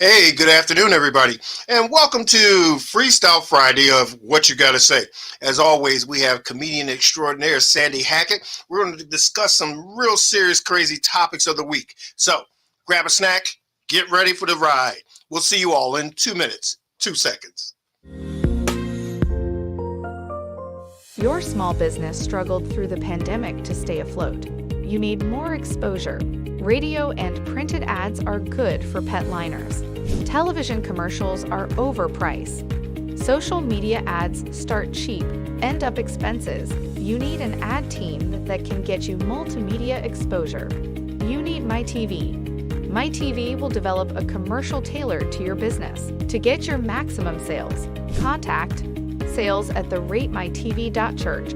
Hey, good afternoon, everybody, and welcome to Freestyle Friday of What You Gotta Say. As always, we have comedian extraordinaire Sandy Hackett. We're going to discuss some real serious, crazy topics of the week. So grab a snack, get ready for the ride. We'll see you all in 2 minutes, 2 seconds. Your small business struggled through the pandemic to stay afloat. You need more exposure. Radio and printed ads are good for pet liners. Television commercials are overpriced. Social media ads start cheap, end up expenses. You need an ad team that can get you multimedia exposure. You need MyTV. MyTV will develop a commercial tailored to your business. To get your maximum sales, contact sales@theratemytv.church.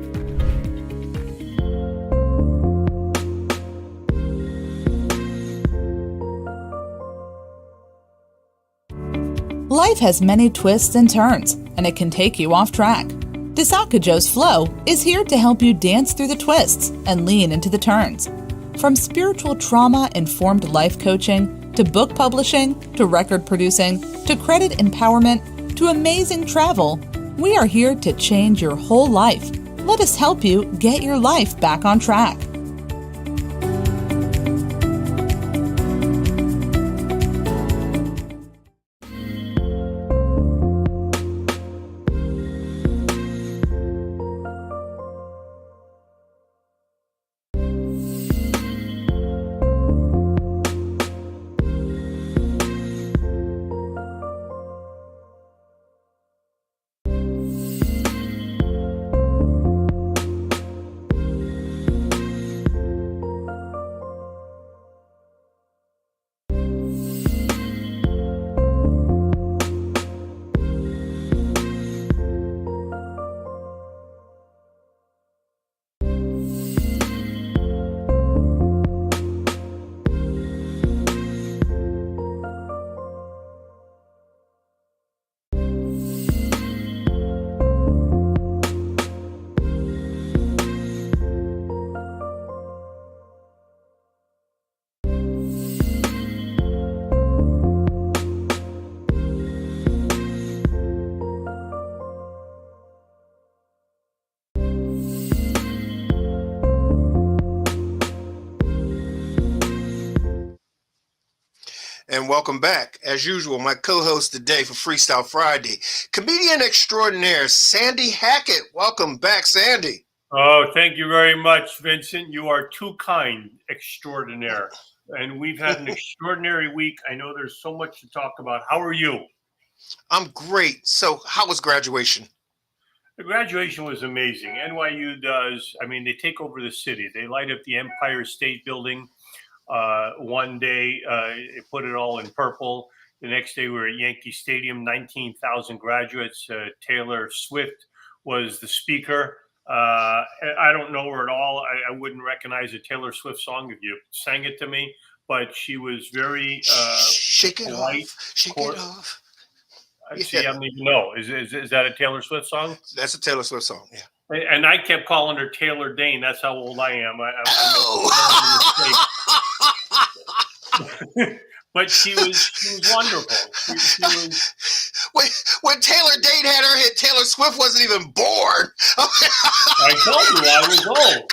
Life has many twists and turns, and it can take you off track. Joe's Flow is here to help you dance through the twists and lean into the turns. From spiritual trauma-informed life coaching, to book publishing, to record producing, to credit empowerment, to amazing travel, we are here to change your whole life. Let us help you get your life back on track. And welcome back. As usual, my co-host today for Freestyle Friday, comedian extraordinaire Sandy Hackett. Welcome back, Sandy. Oh, thank you very much, Vincent. You are too kind, extraordinaire. And we've had an extraordinary week. I know there's so much to talk about. How are you? I'm great. So, how was graduation? The graduation was amazing. NYU does, they take over the city. They light up the Empire State Building. One day, they put it all in purple. The next day, we were at Yankee Stadium, 19,000 graduates. Taylor Swift was the speaker. I don't know her at all. I wouldn't recognize a Taylor Swift song if you sang it to me, but she was very shake it polite. off, shake it off. See, I don't even know. Is that a Taylor Swift song? That's a Taylor Swift song, yeah. And I kept calling her Taylor Dane. That's how old I am. But she was wonderful. She was. When Taylor Dane had her hit, Taylor Swift wasn't even born. I told you I was old.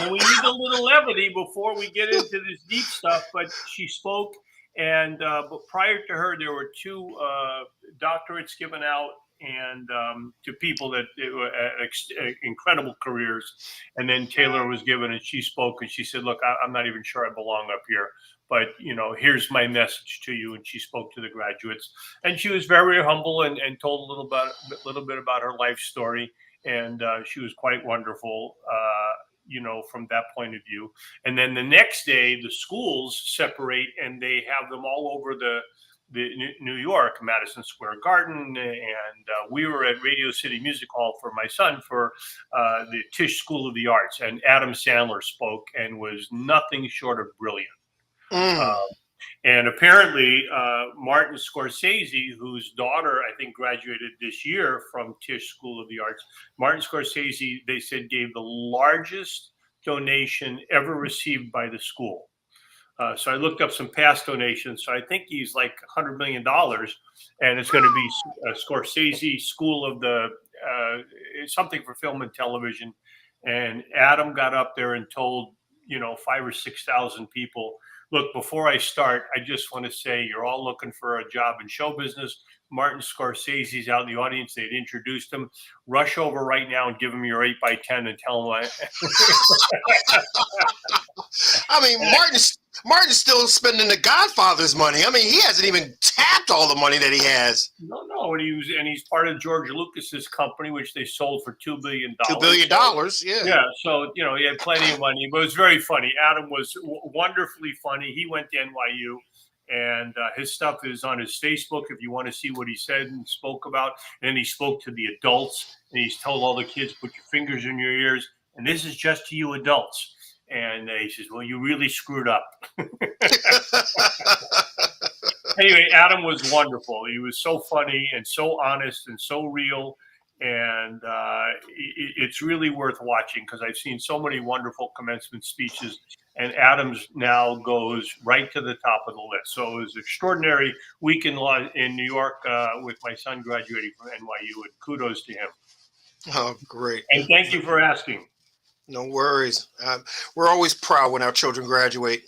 And we need a little levity before we get into this deep stuff. But she spoke, and but prior to her, there were two doctorates given out, and to people that incredible careers. And then Taylor was given, and she spoke, and she said, "Look, I'm not even sure I belong up here, but here's my message to you." And she spoke to the graduates, and she was very humble and told a little bit about her life story, and she was quite wonderful. From that point of view. And then the next day, the schools separate, and they have them all over the New York, Madison Square Garden, and we were at Radio City Music Hall for my son for the Tisch School of the Arts, and Adam Sandler spoke and was nothing short of brilliant. And apparently, Martin Scorsese, whose daughter I think graduated this year from Tisch School of the Arts, Martin Scorsese, they said, gave the largest donation ever received by the school. So I looked up some past donations. So I think he's like $100 million, and it's going to be Scorsese School of the something for film and television. And Adam got up there and told 5,000 or 6,000 people, look, before I start, I just want to say you're all looking for a job in show business. Martin Scorsese's out in the audience. They'd introduced him. Rush over right now and give him your 8x10 and tell him. I mean, Martin's still spending the Godfather's money. I mean, he hasn't even tapped all the money that he has. No, and he's part of George Lucas's company, which they sold for $2 billion. $2 billion, yeah. Yeah, so he had plenty of money, but it was very funny. Adam was wonderfully funny. He went to NYU. And his stuff is on his Facebook if you want to see what he said and spoke about. And then he spoke to the adults, and he's told all the kids, put your fingers in your ears, and this is just to you adults. And he says, well, you really screwed up. Anyway, Adam was wonderful. He was so funny and so honest and so real. And it's really worth watching because I've seen so many wonderful commencement speeches. And Adams now goes right to the top of the list. So it was an extraordinary week in New York with my son graduating from NYU, and kudos to him. Oh, great. And thank you for asking. No worries. We're always proud when our children graduate,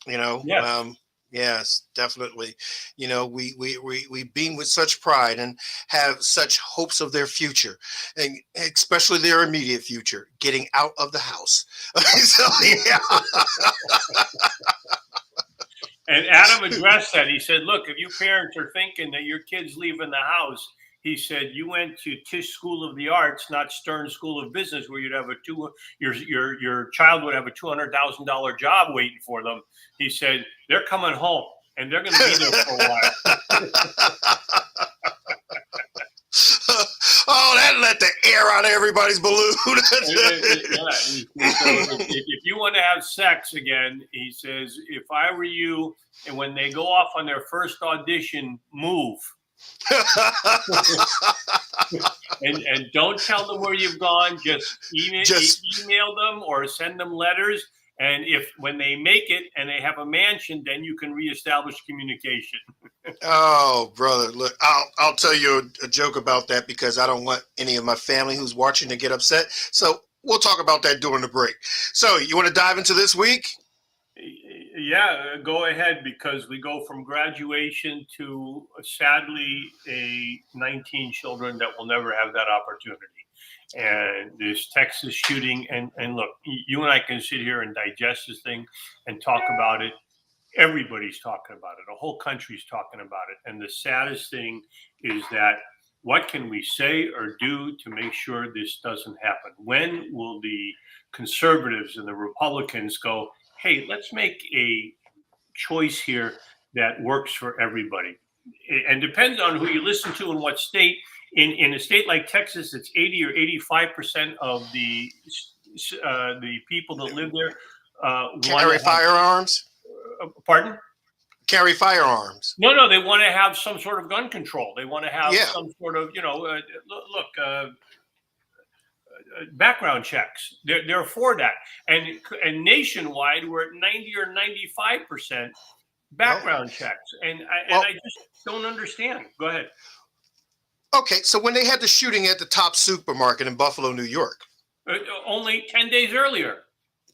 Yes. Yes, definitely. We beam with such pride and have such hopes of their future, and especially their immediate future, getting out of the house. So, yeah. And Adam addressed that. He said, look, if you parents are thinking that your kid's leaving the house, he said, you went to Tisch School of the Arts, not Stern School of Business, where you'd have your child would have a $200,000 job waiting for them. He said, they're coming home and they're going to be there for a while. Oh, that let the air out of everybody's balloon. If you want to have sex again, he says, if I were you, and when they go off on their first audition, move. and don't tell them where you've gone. Just email them or send them letters. And if when they make it and they have a mansion, then you can reestablish communication. Oh, brother, look, I'll tell you a joke about that because I don't want any of my family who's watching to get upset. So we'll talk about that during the break. So you want to dive into this week? Yeah, go ahead, because we go from graduation to sadly 19 children that will never have that opportunity. And this Texas shooting, and look, you and I can sit here and digest this thing and talk about it. Everybody's talking about it. The whole country's talking about it. And the saddest thing is that what can we say or do to make sure this doesn't happen? When will the conservatives and the Republicans go, hey, let's make a choice here that works for everybody? And depends on who you listen to and what state. In a state like Texas, it's 80 or 85% of the people that live there carry firearms. Pardon? Carry firearms. No, they want to have some sort of gun control. They want to have some sort of, background checks. They're for that. And nationwide, we're at 90 or 95% background checks. And I just don't understand. Go ahead. Okay, so when they had the shooting at the Top supermarket in Buffalo, New York. Only 10 days earlier.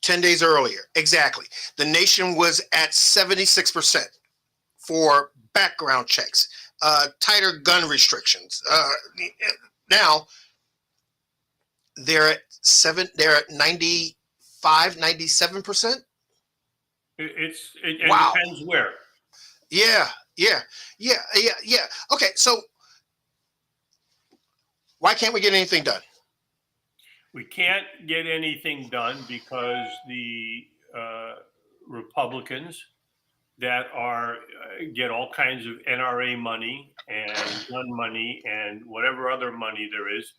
10 days earlier, exactly. The nation was at 76% for background checks, tighter gun restrictions. Now they're at 95, 97%. It wow. Depends where. Yeah. Okay, so why can't we get anything done? We can't get anything done because the Republicans that get all kinds of NRA money and gun money and whatever other money there is,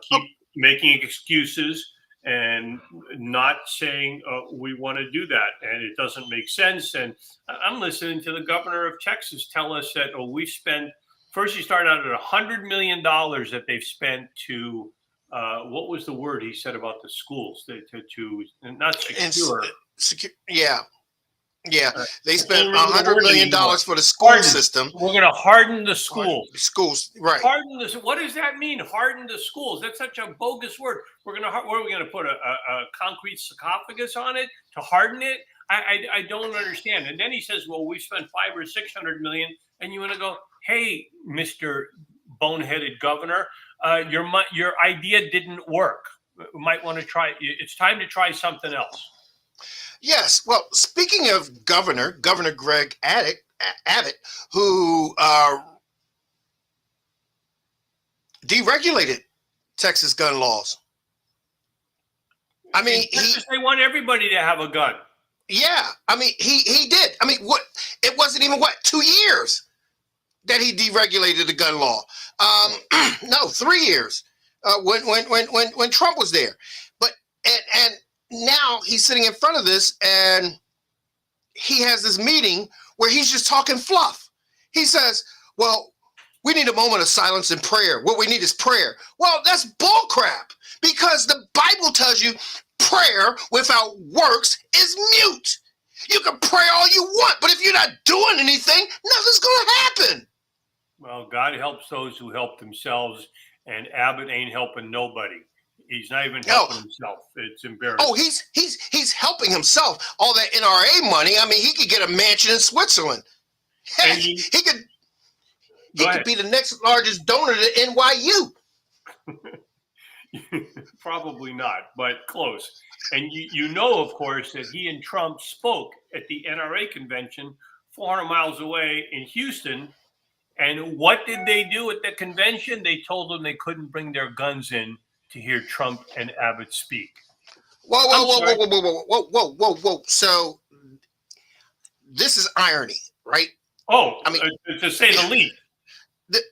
keep making excuses and not saying we want to do that, and it doesn't make sense. And I'm listening to the governor of Texas tell us that we spent. First, he started out at $100 million that they've spent to, what was the word he said about the schools? To not secure. Yeah. Yeah, they spent Can't remember the $100 word million anymore. for the school Harden. system. We're going to harden the schools. Schools, right? Harden the. What does that mean? Harden the schools. That's such a bogus word. What are we going to put a concrete sarcophagus on it to harden it? I don't understand. And then he says, "Well, we spent $500 or $600 million," and you want to go, "Hey, Mister Boneheaded Governor, your idea didn't work. We might want to try. It's time to try something else." Yes. Well, speaking of Governor Greg Abbott, who deregulated Texas gun laws. I mean, they want everybody to have a gun. Yeah, I mean, he did. I mean, what? It wasn't even 2 years that he deregulated the gun law. No, 3 years. When Trump was there, but and now he's sitting in front of this, and he has this meeting where he's just talking fluff. He says, "Well, we need a moment of silence and prayer. What we need is prayer." Well, that's bullcrap, because the Bible tells you prayer without works is mute. You can pray all you want, but if you're not doing anything, nothing's going to happen. Well, God helps those who help themselves, and Abbott ain't helping nobody. He's not even helping himself. It's embarrassing. Oh, he's helping himself. All that NRA money. I mean, he could get a mansion in Switzerland. Heck, he could be the next largest donor to NYU. Probably not, but close. And you know, of course, that he and Trump spoke at the NRA convention 400 miles away in Houston. And what did they do at the convention? They told them they couldn't bring their guns in to hear Trump and Abbott speak. Whoa. So this is irony, right? Oh, I mean, to say the least.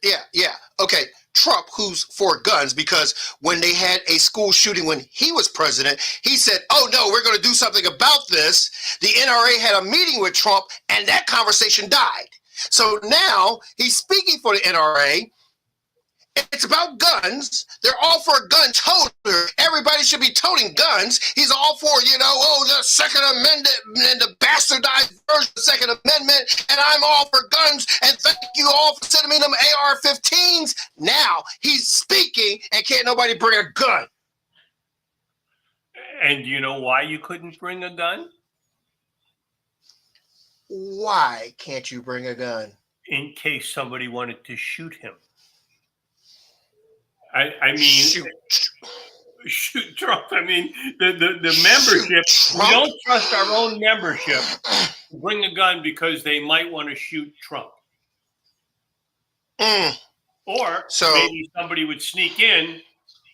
Yeah. Okay. Trump, who's for guns, because when they had a school shooting when he was president, he said, "Oh no, we're going to do something about this." The NRA had a meeting with Trump, and that conversation died. So now he's speaking for the NRA. It's about guns. They're all for a gun toter. Everybody should be toting guns. He's all for, the Second Amendment and the bastardized version of the Second Amendment, and I'm all for guns, and thank you all for sending me them AR-15s. Now he's speaking, and can't nobody bring a gun. And do you know why you couldn't bring a gun? Why can't you bring a gun? In case somebody wanted to shoot him. I mean, shoot Trump. I mean, the membership. We don't trust our own membership to bring a gun because they might want to shoot Trump. Or maybe somebody would sneak in,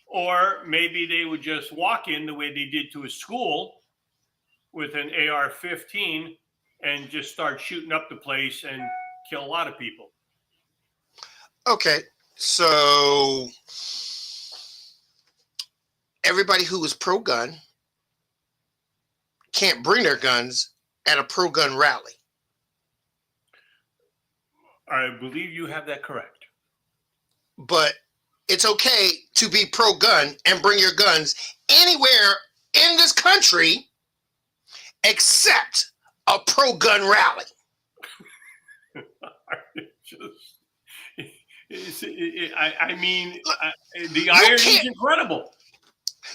or maybe they would just walk in the way they did to a school with an AR-15 and just start shooting up the place and kill a lot of people. Okay. So everybody who is pro-gun can't bring their guns at a pro-gun rally. I believe you have that correct. But it's okay to be pro-gun and bring your guns anywhere in this country except a pro-gun rally. The irony is incredible.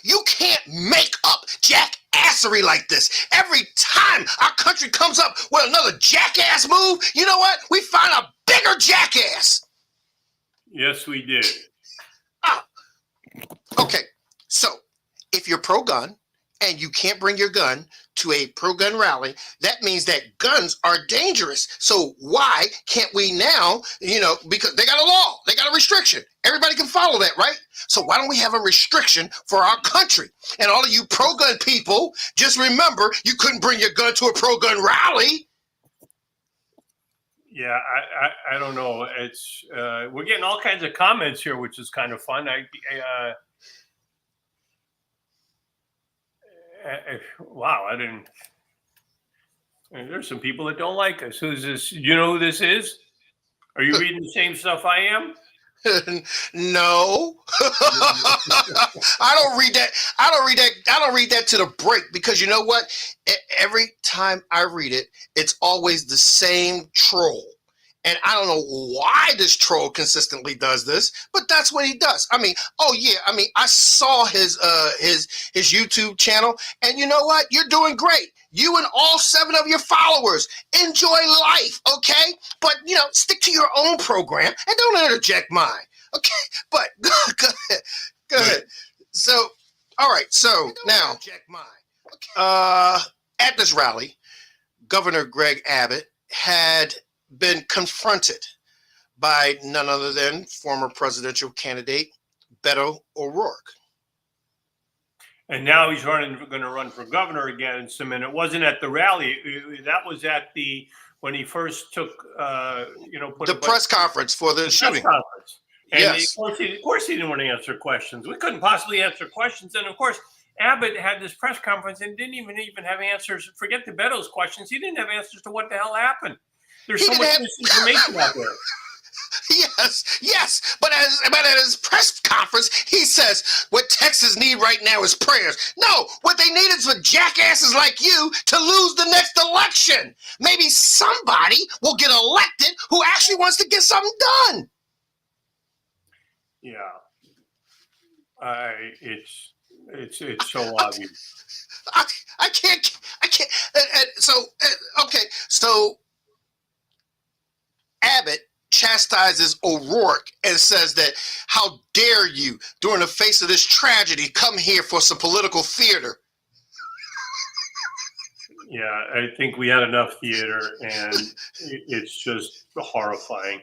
You can't make up jackassery like this. Every time our country comes up with another jackass move, you know what? We find a bigger jackass. Yes, we did. Okay, so if you're pro-gun and you can't bring your gun to a pro-gun rally, that means that guns are dangerous. So why can't we now, because they got a law, they got a restriction. Everybody can follow that, right? So why don't we have a restriction for our country? And all of you pro-gun people, just remember, you couldn't bring your gun to a pro-gun rally. Yeah, I don't know. It's we're getting all kinds of comments here, which is kind of fun. Wow, I didn't. There's some people that don't like us. Who's this? You know who this is? Are you reading the same stuff I am? No. I don't read that. I don't read that. I don't read that to the break because you know what? Every time I read it, it's always the same troll. And I don't know why this troll consistently does this, but that's what he does. I mean, oh yeah, I mean, I saw his YouTube channel, and you know what? You're doing great. You and all 7 of your followers enjoy life, okay? But you know, stick to your own program and don't interject mine, okay? But go ahead, go ahead. So, all right. So now, at this rally, Governor Greg Abbott had been confronted by none other than former presidential candidate Beto O'Rourke. And now he's going to run for governor again. And it wasn't at the rally. That was at when he first took, put the press conference for the shooting. And yes. Of course, he didn't want to answer questions. We couldn't possibly answer questions. And of course, Abbott had this press conference and didn't even have answers. Forget the Beto's questions. He didn't have answers to what the hell happened. There's so much misinformation out there. Yes. But at his press conference, he says what Texas need right now is prayers. No, what they need is for jackasses like you to lose the next election. Maybe somebody will get elected who actually wants to get something done. Yeah. It's so obvious. I can't. So Abbott chastises O'Rourke and says that how dare you, during the face of this tragedy, come here for some political theater. Yeah, I think we had enough theater, and it's just horrifying.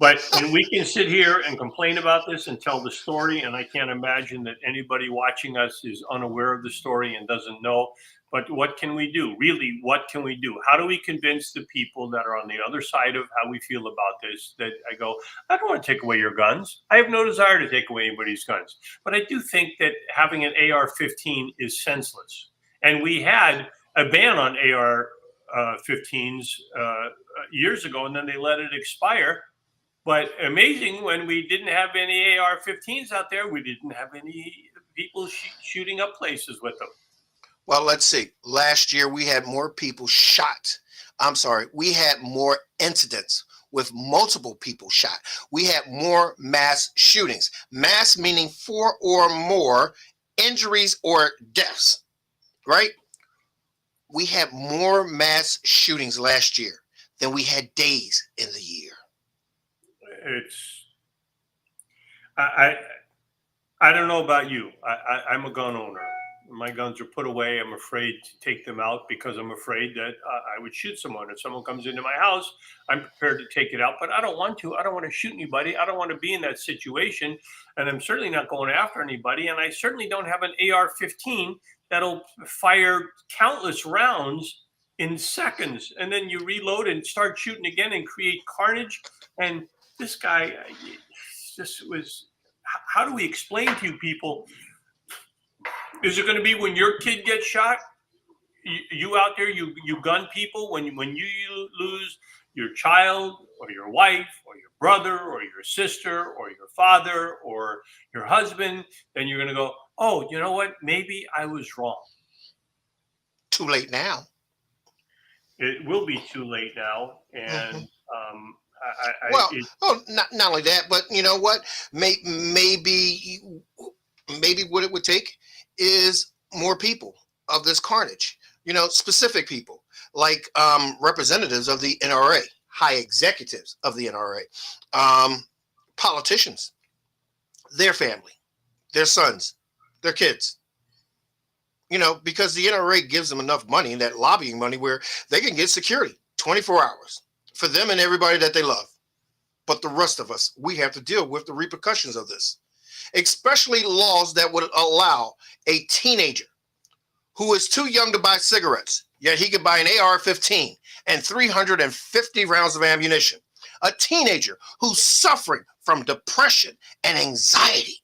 And we can sit here and complain about this and tell the story, and I can't imagine that anybody watching us is unaware of the story and doesn't know. But what can we do? Really, what can we do? How do we convince the people that are on the other side of how we feel about this that I go, I don't want to take away your guns. I have no desire to take away anybody's guns. But I do think that having an AR-15 is senseless. And we had a ban on AR-15s years ago, and then they let it expire. But amazing, when we didn't have any AR-15s out there, we didn't have any people shooting up places with them. Well, let's see. Last year, we had more people shot. We had more incidents with multiple people shot. We had more mass shootings. Mass meaning 4 or more injuries or deaths, right? We had more mass shootings last year than we had days in the year. I don't know about you. I'm a gun owner. My guns are put away. I'm afraid to take them out because I'm afraid that I would shoot someone. If someone comes into my house, I'm prepared to take it out, but I don't want to. I don't want to shoot anybody. I don't want to be in that situation. And I'm certainly not going after anybody. And I certainly don't have an AR-15 that'll fire countless rounds in seconds. And then you reload and start shooting again and create carnage. And this guy how do we explain to you people? Is it going to be when your kid gets shot? You out there, you gun people when you lose your child or your wife or your brother or your sister or your father or your husband, then you're going to go, oh, you know what? Maybe I was wrong. Too late now. It will be too late now, and not only that, but you know what? Maybe what it would take is more people of this carnage, specific people like representatives of the NRA, high executives of the NRA, politicians, their family, their sons, their kids, because the NRA gives them enough money, that lobbying money, where they can get security 24 hours for them and everybody that they love. But the rest of us, we have to deal with the repercussions of this. Especially laws that would allow a teenager who is too young to buy cigarettes, yet he could buy an AR-15 and 350 rounds of ammunition. A teenager who's suffering from depression and anxiety,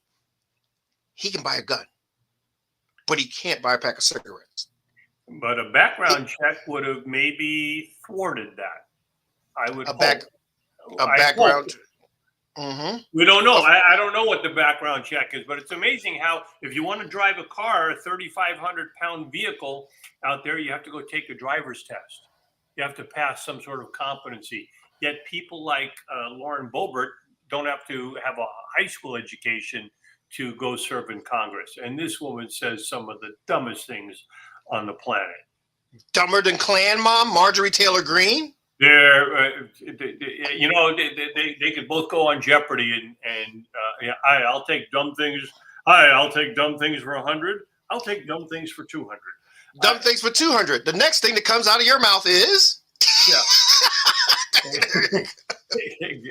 he can buy a gun, but he can't buy a pack of cigarettes. But a background check would have maybe thwarted that. I would hope. Background. Mm-hmm. We don't know. I don't know what the background check is, but it's amazing how if you want to drive a car, a 3,500-pound vehicle out there, you have to go take a driver's test. You have to pass some sort of competency. Yet people like Lauren Boebert don't have to have a high school education to go serve in Congress. And this woman says some of the dumbest things on the planet. Dumber than Clan Mom, Marjorie Taylor Greene? They're, they could both go on Jeopardy and I'll take dumb things. I'll take dumb things for 100. I'll take dumb things for 200. Dumb things for 200. The next thing that comes out of your mouth is. Yeah.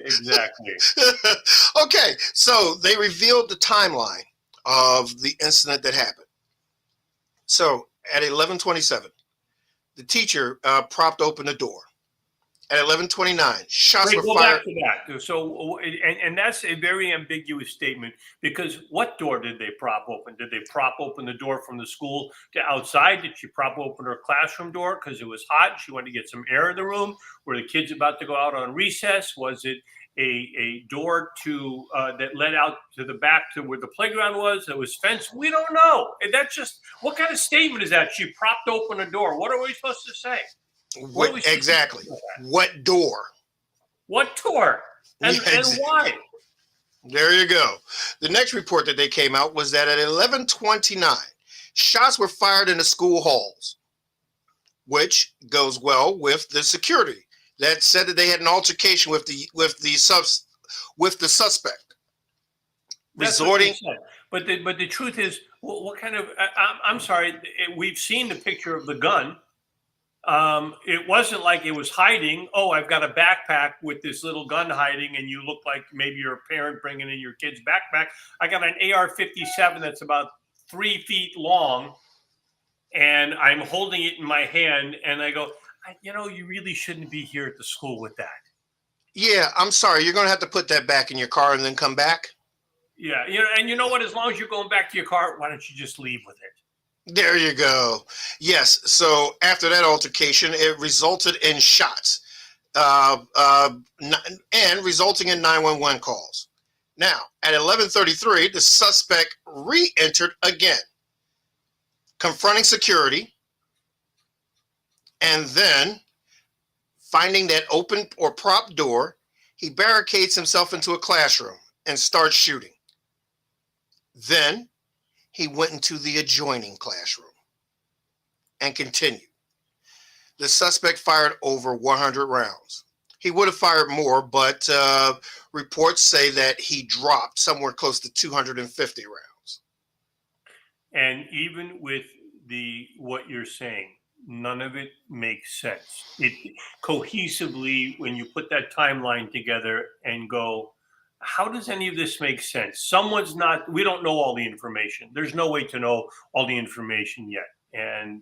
Exactly. Okay, so they revealed the timeline of the incident that happened. So at 11:27, the teacher propped open the door. At 11:29, shots were Go fired. back to that. So, and that's a very ambiguous statement because what door did they prop open? Did they prop open the door from the school to outside? Did she prop open her classroom door because it was hot and she wanted to get some air in the room? Were the kids about to go out on recess? Was it a door to that led out to the back to where the playground was? It was fenced. We don't know. And that's just what kind of statement is that? She propped open a door. What are we supposed to say? What exactly? What door? What door? And why? There you go. The next report that they came out was that at 11:29, shots were fired in the school halls, which goes well with the security that said that they had an altercation with the suspect. That's Resorting. But the truth is, what kind of? I'm sorry. We've seen the picture of the gun. It wasn't like it was hiding. Oh, I've got a backpack with this little gun hiding, and you look like maybe you're a parent bringing in your kid's backpack. I got an AR-57 that's about 3 feet long, and I'm holding it in my hand, and I go, you really shouldn't be here at the school with that. Yeah, I'm sorry. You're going to have to put that back in your car and then come back. Yeah, and you know what? As long as you're going back to your car, why don't you just leave with it? There you go. Yes. So after that altercation, it resulted in shots and resulting in 911 calls. Now, at 11:33, the suspect re-entered again, confronting security, and then finding that open or propped door, he barricades himself into a classroom and starts shooting. Then he went into the adjoining classroom and continued. The suspect fired over 100 rounds. He would have fired more, but reports say that he dropped somewhere close to 250 rounds. And even with what you're saying, none of it makes sense. It cohesively, when you put that timeline together and go, how does any of this make sense? We don't know all the information. There's no way to know all the information yet. And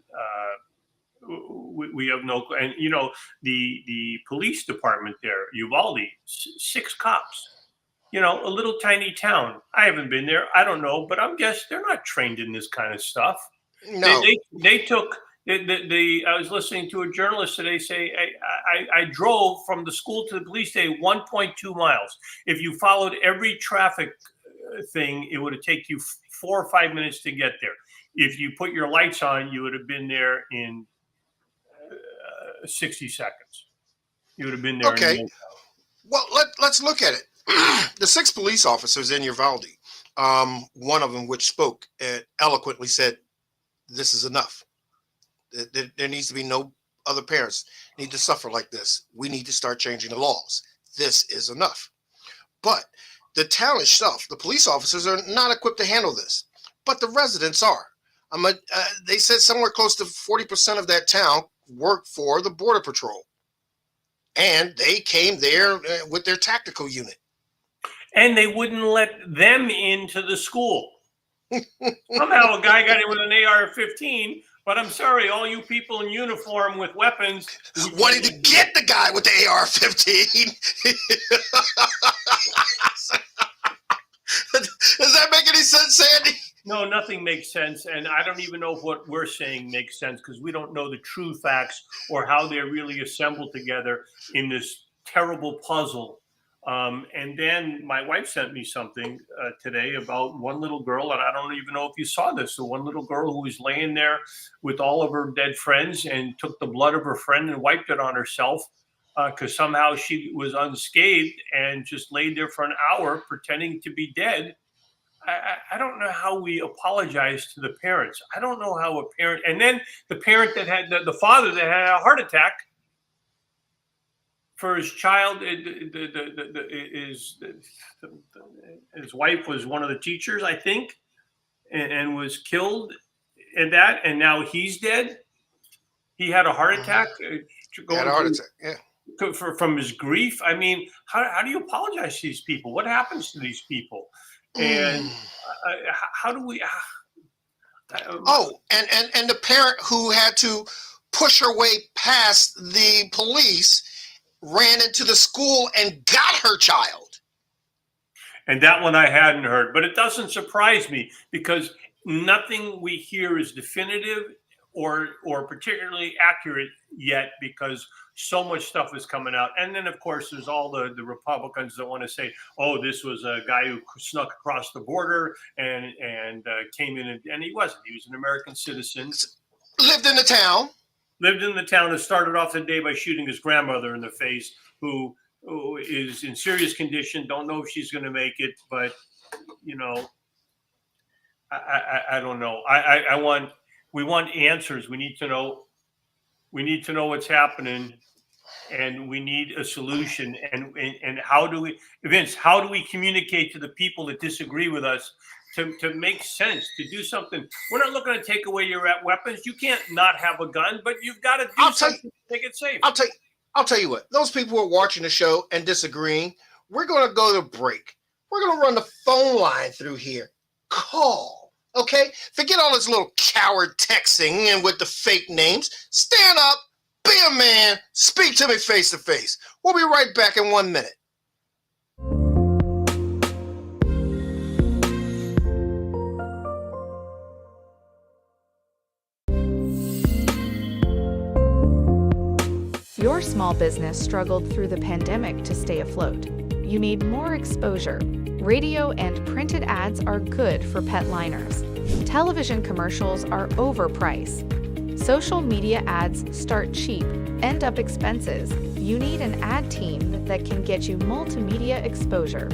we have no, and the police department there, Uvalde, 6 cops, a little tiny town. I haven't been there. I don't know, but I'm guessing they're not trained in this kind of stuff. No. They took, I was listening to a journalist today say, I drove from the school to the police station 1.2 miles. If you followed every traffic thing, it would have taken you 4 or 5 minutes to get there. If you put your lights on, you would have been there in 60 seconds. You would have been there. Okay. Well, let's look at it. The 6 police officers in Uvalde, one of them which spoke eloquently said, this is enough. There needs to be no other parents need to suffer like this. We need to start changing the laws. This is enough. But the town itself, the police officers are not equipped to handle this, but the residents are. They said somewhere close to 40% of that town work for the Border Patrol. And they came there with their tactical unit. And they wouldn't let them into the school. Somehow a guy got in with an AR-15, but I'm sorry, all you people in uniform with weapons wanted to get the guy with the AR-15. Does that make any sense, Sandy? No, nothing makes sense, and I don't even know if what we're saying makes sense because we don't know the true facts or how they're really assembled together in this terrible puzzle And then my wife sent me something today about one little girl, and I don't even know if you saw this. So one little girl who was laying there with all of her dead friends and took the blood of her friend and wiped it on herself because somehow she was unscathed and just laid there for an hour pretending to be dead. I don't know how we apologize to the parents. I don't know how a parent, and then the parent that had the father that had a heart attack for his child. His wife was one of the teachers, I think, and was killed in that, and now he's dead. He had a heart attack. Had a heart attack, yeah. From his grief. I mean, how do you apologize to these people? What happens to these people? And how do we? And the parent who had to push her way past the police ran into the school and got her child. And that one I hadn't heard, but it doesn't surprise me because nothing we hear is definitive or particularly accurate yet, because so much stuff is coming out. And then, of course, there's all the Republicans that want to say, oh, this was a guy who snuck across the border and came in, and he wasn't. He was an American citizen. Lived in the town. And started off the day by shooting his grandmother in the face, who is in serious condition. Don't know if she's going to make it, but, you know, I don't know. We want answers. We need to know what's happening, and we need a solution. And how do we, Vince, how do we communicate to the people that disagree with us to make sense, to do something? We're not looking to take away your weapons. You can't not have a gun, but you've got to do something to make it safe. I'll tell you what, those people who are watching the show and disagreeing, we're going to go to break. We're going to run the phone line through here. Call. Okay? Forget all this little coward texting and with the fake names. Stand up, be a man, speak to me face to face. We'll be right back in 1 minute. Your small business struggled through the pandemic to stay afloat. You need more exposure. Radio and printed ads are good for pet liners. Television commercials are overpriced. Social media ads start cheap, end up expenses. You need an ad team that can get you multimedia exposure.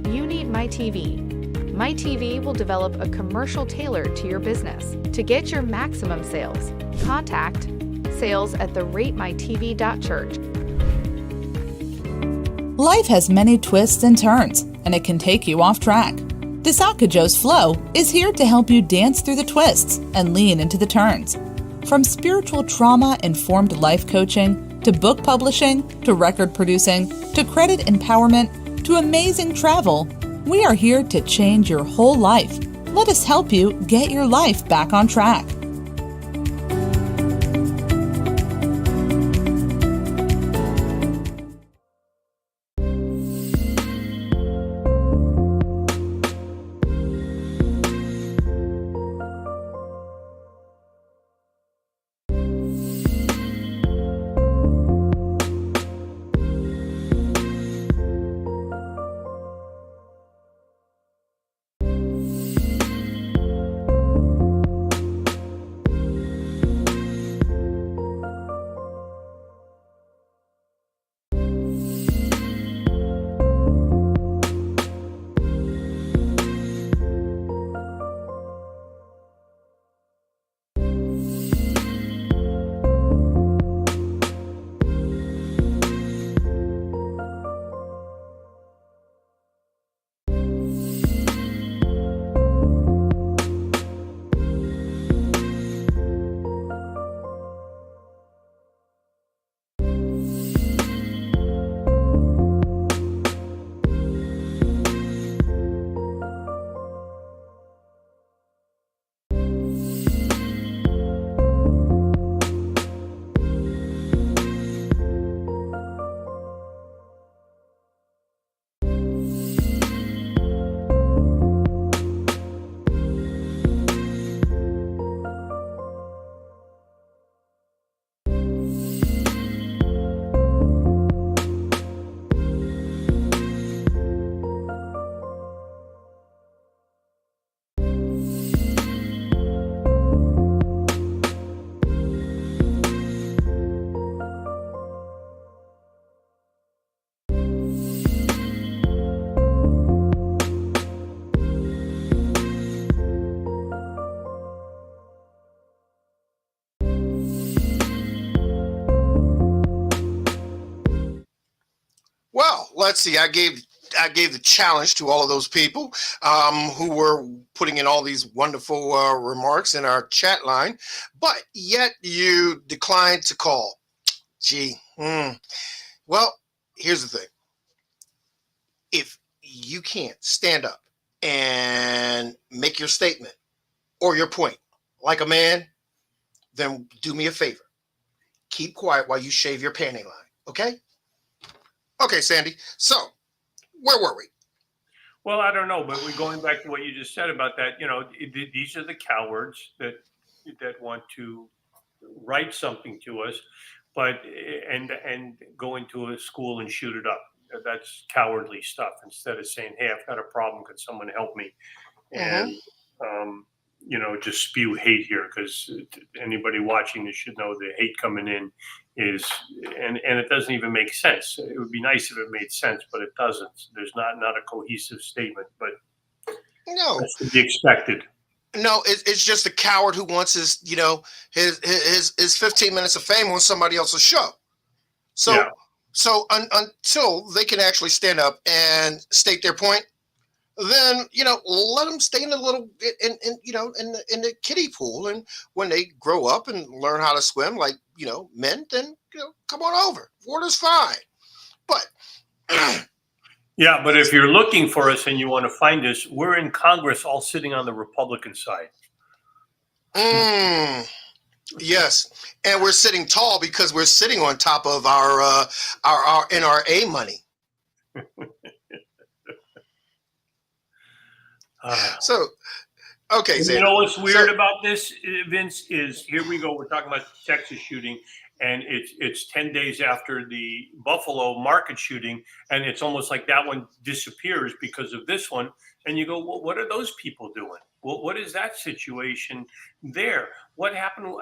You need MyTV. MyTV will develop a commercial tailored to your business. To get your maximum sales, contact sales@theratemytv.church. Life has many twists and turns, and it can take you off track. Disaka Joe's Flow is here to help you dance through the twists and lean into the turns. From spiritual trauma-informed life coaching, to book publishing, to record producing, to credit empowerment, to amazing travel, we are here to change your whole life. Let us help you get your life back on track. let's see. I gave the challenge to all of those people who were putting in all these wonderful remarks in our chat line, but yet you declined to call. Gee. Well, here's the thing. If you can't stand up and make your statement or your point like a man, then do me a favor. Keep quiet while you shave your panty line, okay? Okay, Sandy. So, where were we? Well, I don't know, but we're going back to what you just said about that. These are the cowards that want to write something to us, but and go into a school and shoot it up. That's cowardly stuff. Instead of saying, "Hey, I've got a problem. Could someone help me?" And just spew hate here, because anybody watching this should know the hate coming in is, and it doesn't even make sense. It would be nice if it made sense, but it doesn't. There's not a cohesive statement, but No, that's to be expected. no, it's just a coward who wants his 15 minutes of fame on somebody else's show. So, Yeah. Until they can actually stand up and state their point, then let them stay in the little in the kiddie pool, and when they grow up and learn how to swim like men, then come on over. Water's fine. But Yeah, but if you're looking for us and you want to find us, we're in Congress, all sitting on the Republican side. Yes, and we're sitting tall because we're sitting on top of our NRA money. So, okay, You know what's weird about this, Vince, is here we go. We're talking about the Texas shooting, and it's 10 days after the Buffalo market shooting, and it's almost like that one disappears because of this one. And you go, well, what are those people doing? Well, what is that situation there? What happened?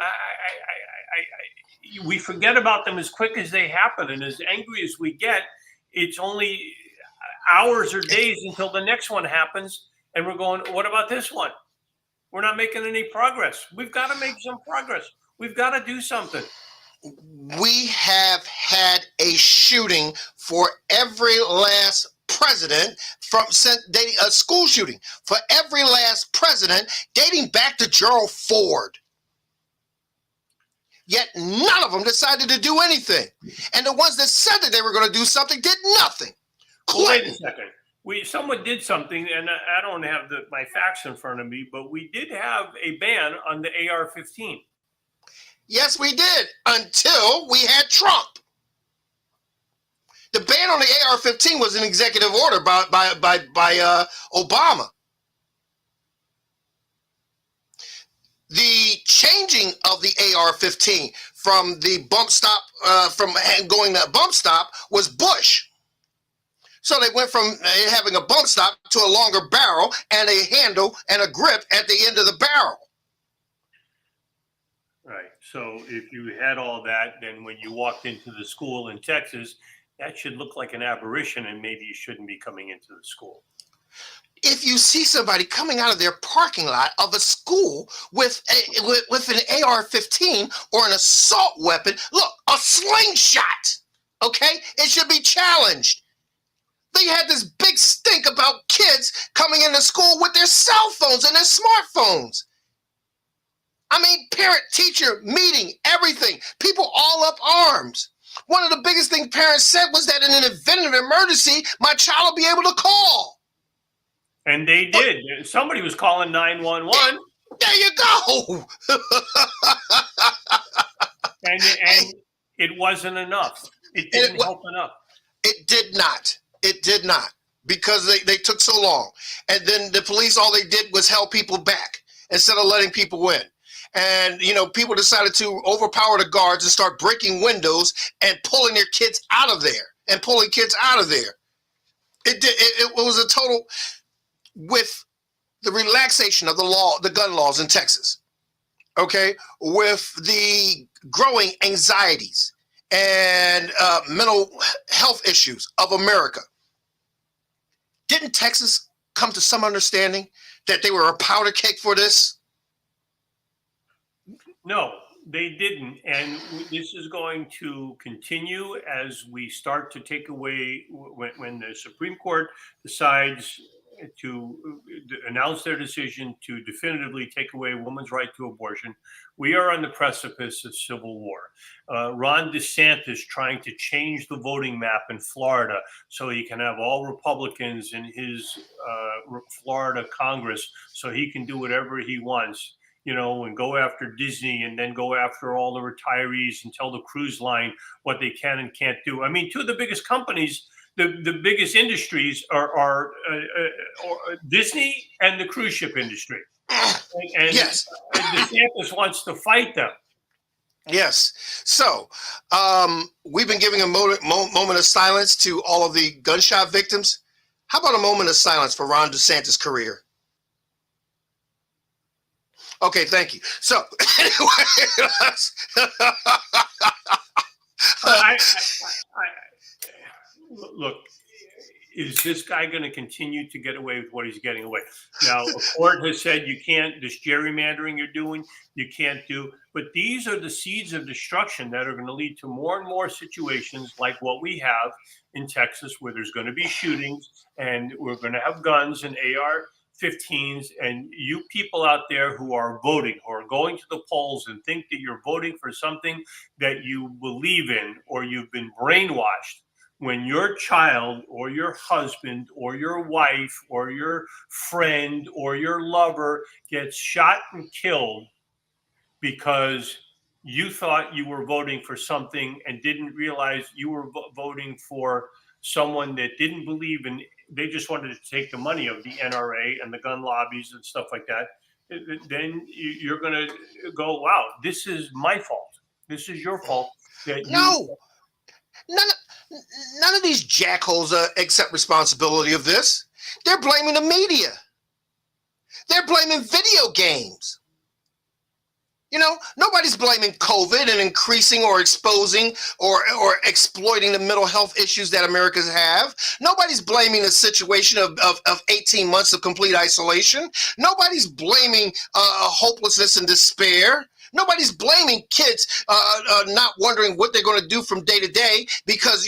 We forget about them as quick as they happen, and as angry as we get, it's only hours or days until the next one happens. And we're going, what about this one? We're not making any progress. We've got to make some progress. We've got to do something. We have had a shooting for every last president dating a school shooting for every last president dating back to Gerald Ford. Yet none of them decided to do anything. And the ones that said that they were going to do something did nothing. Well, wait a second. Someone did something, and I don't have my facts in front of me, but we did have a ban on the AR-15. Yes, we did, until we had Trump. The ban on the AR-15 was an executive order by Obama. The changing of the AR-15 from the bump stop, from going to bump stop, was Bush. So they went from having a bump stop to a longer barrel and a handle and a grip at the end of the barrel. Right. So if you had all that, then when you walked into the school in Texas, that should look like an aberration, and maybe you shouldn't be coming into the school. If you see somebody coming out of their parking lot of a school with an AR-15 or an assault weapon, look, a slingshot, okay? It should be challenged. They had this big stink about kids coming into school with their cell phones and their smartphones. I mean, parent-teacher meeting, everything. People all up arms. One of the biggest things parents said was that in an event of emergency, my child will be able to call. And they did. Somebody was calling 911. There you go. and it wasn't enough. It didn't help enough. It did not. It did not, because they took so long. And then the police, all they did was held people back instead of letting people in. And, people decided to overpower the guards and start breaking windows and pulling their kids out of there and pulling kids out of there. It was a total, with the relaxation of the gun laws in Texas, okay, with the growing anxieties and mental health issues of America. Didn't Texas come to some understanding that they were a powder keg for this? No, they didn't. And this is going to continue as we start to take away, when the Supreme Court decides to announce their decision to definitively take away a woman's right to abortion. We are on the precipice of civil war. Ron DeSantis trying to change the voting map in Florida so he can have all Republicans in his Florida Congress so he can do whatever he wants, and go after Disney and then go after all the retirees and tell the cruise line what they can and can't do. I mean, two of the biggest companies, the biggest industries are Disney and the cruise ship industry. And Yes. DeSantis wants to fight them. Yes. So we've been giving a moment of silence to all of the gunshot victims. How about a moment of silence for Ron DeSantis' career? Okay, thank you. So look, is this guy going to continue to get away with what he's getting away? Now, a court has said you can't, this gerrymandering you're doing, you can't do. But these are the seeds of destruction that are going to lead to more and more situations like what we have in Texas, where there's going to be shootings and we're going to have guns and AR-15s. And you people out there who are voting, who are going to the polls and think that you're voting for something that you believe in or you've been brainwashed, when your child or your husband or your wife or your friend or your lover gets shot and killed because you thought you were voting for something and didn't realize you were voting for someone that didn't believe in, they just wanted to take the money of the NRA and the gun lobbies and stuff like that, then you're going to go, wow, this is my fault. This is your fault. No, none of these jackholes accept responsibility of this. They're blaming the media. They're blaming video games. Nobody's blaming COVID and increasing or exposing or exploiting the mental health issues that Americans have. Nobody's blaming the situation of 18 months of complete isolation. Nobody's blaming hopelessness and despair. Nobody's blaming kids not wondering what they're going to do from day to day because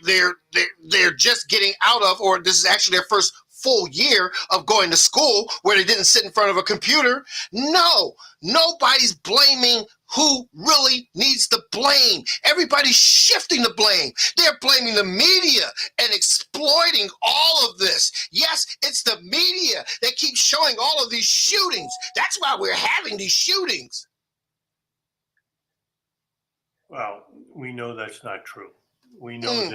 they're just getting out of, or this is actually their first full year of going to school where they didn't sit in front of a computer. No, nobody's blaming who really needs the blame. Everybody's shifting the blame. They're blaming the media and exploiting all of this. Yes, it's the media that keeps showing all of these shootings. That's why we're having these shootings. Well, we know that's not true. We know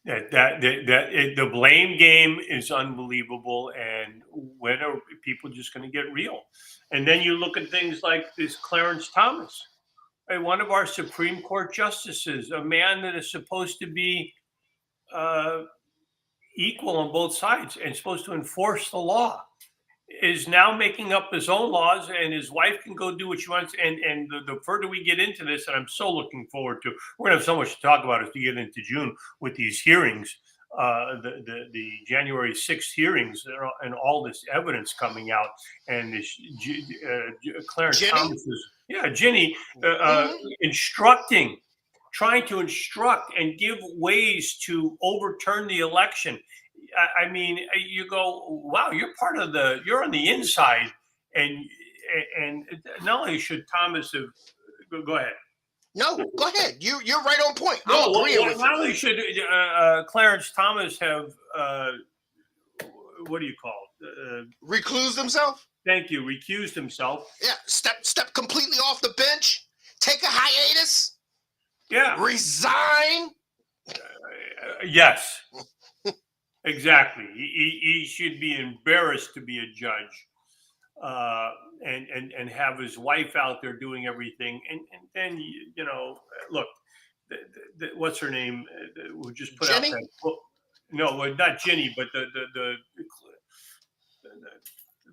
that the blame game is unbelievable, and when are people just going to get real? And then you look at things like this Clarence Thomas, one of our Supreme Court justices, a man that is supposed to be equal on both sides and supposed to enforce the law, is now making up his own laws, and his wife can go do what she wants. And the further we get into this, and I'm so looking forward to, we're gonna have so much to talk about as we get into June with these hearings, the January 6th hearings, and all this evidence coming out, and this Clarence Thomas is, Ginny trying to instruct and give ways to overturn the election. I mean, you go, wow, you're on the inside, and not only should Thomas have, go ahead. No, go ahead. You're right on point. No, not only should Clarence Thomas have, what do you call it? Reclused himself? Thank you, recused himself. Yeah, step completely off the bench, take a hiatus. Yeah. Resign. Yes. Exactly. He should be embarrassed to be a judge, and have his wife out there doing everything. And then, look, what's her name? Who just put Jenny? out that book? No, not Ginny, but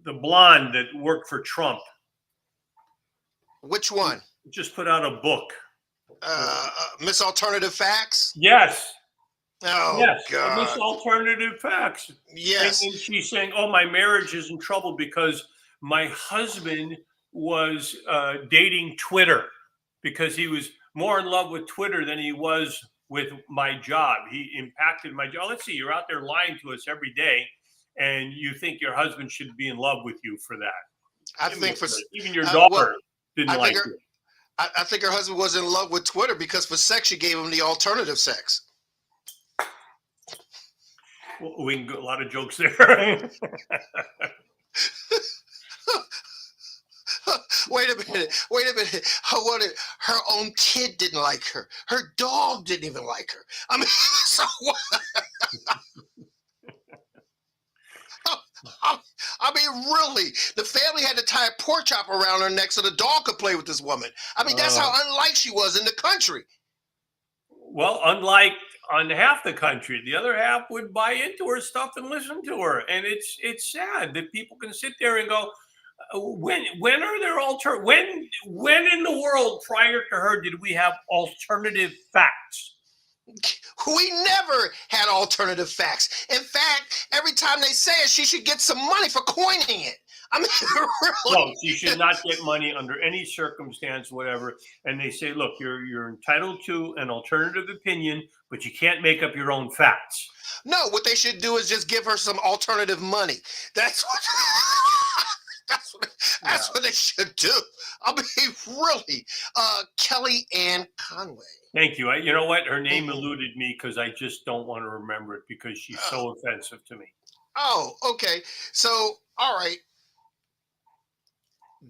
the blonde that worked for Trump. Which one? Just put out a book. Miss Alternative Facts? Yes. Oh, yes, God. Miss Alternative Facts. Yes. And she's saying, oh, my marriage is in trouble because my husband was dating Twitter. because he was more in love with Twitter than he was with my job. He impacted my job. Let's see, you're out there lying to us every day, and you think your husband should be in love with you for that. I think for even your daughter well, didn't like you. I think her husband was in love with Twitter because for sex she gave him the alternative sex. Well, we can go a lot of jokes there. Wait a minute. Her own kid didn't like her. Her dog didn't even like her. I mean, so what? I mean, really, the family had to tie a pork chop around her neck so the dog could play with this woman. I mean, that's how unlike she was in the country. Well, unlike on half the country, the other half would buy into her stuff and listen to her. And it's sad that people can sit there and go, when are there when in the world prior to her did we have alternative facts? We never had alternative facts. In fact, every time they say it, she should get some money for coining it. I mean, really. No, she should not get money under any circumstance, whatever. And they say, look, you're entitled to an alternative opinion, but you can't make up your own facts. No, what they should do is just give her some alternative money. That's what. That's what they should do. I mean, really, Kellyanne Conway. Thank you. You know what? Her name eluded me because I just don't want to remember it because she's so offensive to me. Oh, okay. So, all right.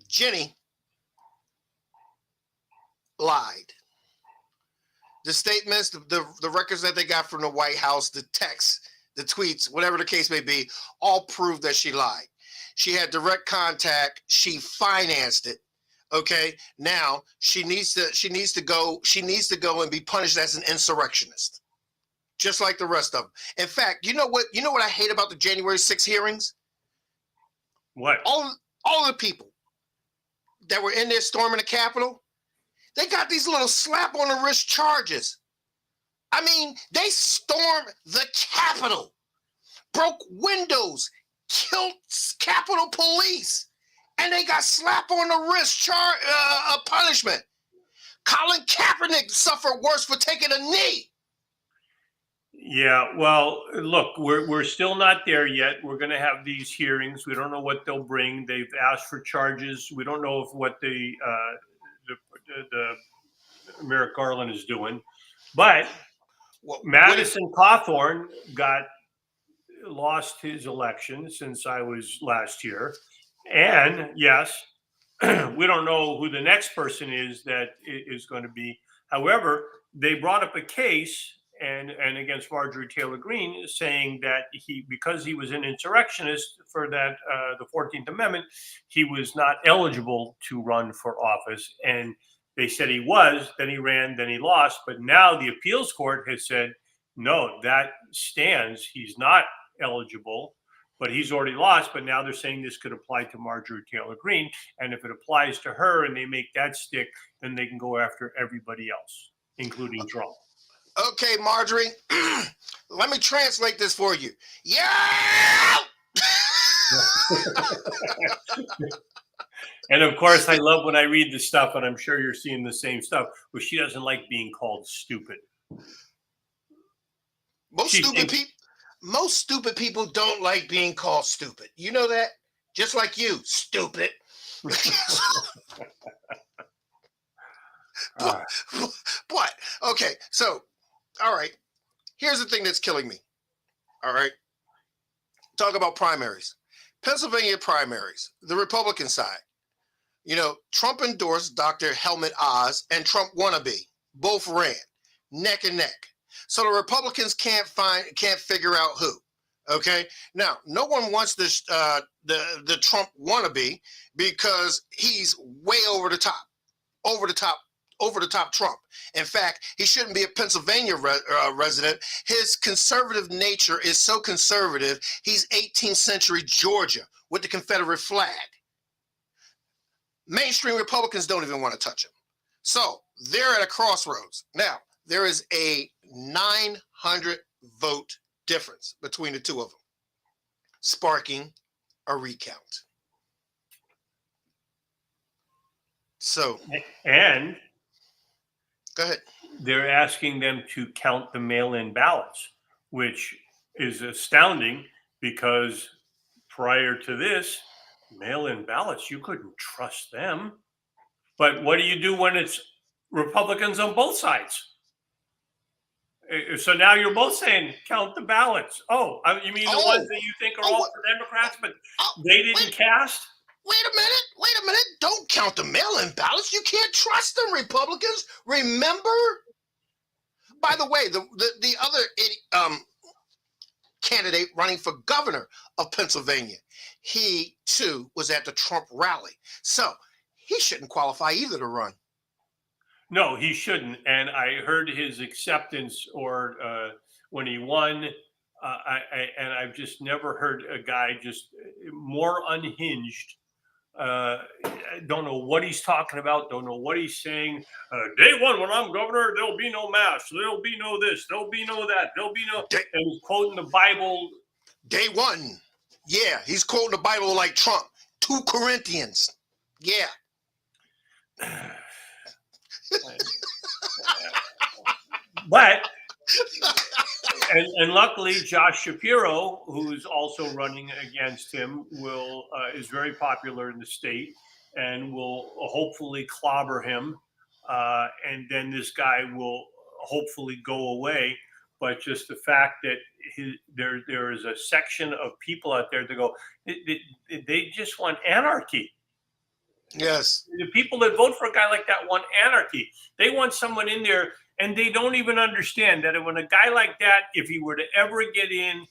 Jenny lied. The statements, the records that they got from the White House, the texts, the tweets, whatever the case may be, all prove that she lied. She had direct contact. She financed it. Okay. Now she needs to go and be punished as an insurrectionist, just like the rest of them. In fact, you know what I hate about the January 6th hearings? What? All the people that were in there storming the Capitol, they got these little slap on the wrist charges. I mean, they stormed the Capitol, broke windows, killed Capitol Police, and they got slap on the wrist punishment. Colin Kaepernick suffered worse for taking a knee. Yeah, well, look, we're still not there yet. We're going to have these hearings. We don't know what they'll bring. They've asked for charges. We don't know if what the Merrick Garland is doing, but Madison Cawthorn lost his election since I was last year. And yes, we don't know who the next person is that is going to be. However, they brought up a case and against Marjorie Taylor Greene, saying that because he was an insurrectionist for that the 14th Amendment, he was not eligible to run for office. And they said he was, then he ran, then he lost. But now the appeals court has said, no, that stands. He's not eligible, but he's already lost. But now they're saying this could apply to Marjorie Taylor Greene. And if it applies to her and they make that stick, then they can go after everybody else, including Trump. Okay, Marjorie, let me translate this for you. Yeah! And of course, I love when I read this stuff, and I'm sure you're seeing the same stuff, where she doesn't like being called stupid. Most stupid people don't like being called stupid. You know that? Just like you, stupid. But okay, so all right. Here's the thing that's killing me. All right. Talk about primaries. Pennsylvania primaries, the Republican side. You know, Trump endorsed Dr. Helmut Oz and Trump wannabe. Both ran neck and neck. So the Republicans can't figure out who. Okay. Now, no one wants this the Trump wannabe because he's way over the top Trump. In fact, he shouldn't be a Pennsylvania resident. His conservative nature is so conservative, he's 18th century Georgia with the Confederate flag. Mainstream Republicans don't even want to touch him. So they're at a crossroads. Now, there is a 900 vote difference between the two of them, sparking a recount. So, and Go ahead. They're asking them to count the mail-in ballots, which is astounding because prior to this, mail-in ballots, you couldn't trust them. But what do you do when it's Republicans on both sides? So now you're both saying count the ballots. Oh, you mean the ones that you think are all for Democrats, but they didn't cast? Wait a minute. Don't count the mail-in ballots. You can't trust them, Republicans. Remember? By the way, the other candidate running for governor of Pennsylvania, he too was at the Trump rally. So he shouldn't qualify either to run. No, he shouldn't. And I heard his acceptance or when he won. And I've just never heard a guy just more unhinged. Don't know what he's talking about. Don't know what he's saying. Day one, when I'm governor, there'll be no mask. There'll be no this. There'll be no that. There'll be no. And he's quoting the Bible. Day one. Yeah, he's quoting the Bible like Trump. 2 Corinthians. Yeah. But and luckily Josh Shapiro, who's also running against him, is very popular in the state and will hopefully clobber him, and then this guy will hopefully go away. But just the fact that there is a section of people out there that go, they just want anarchy. Yes. The people that vote for a guy like that want anarchy. They want someone in there, and they don't even understand that when a guy like that, if he were to ever get in,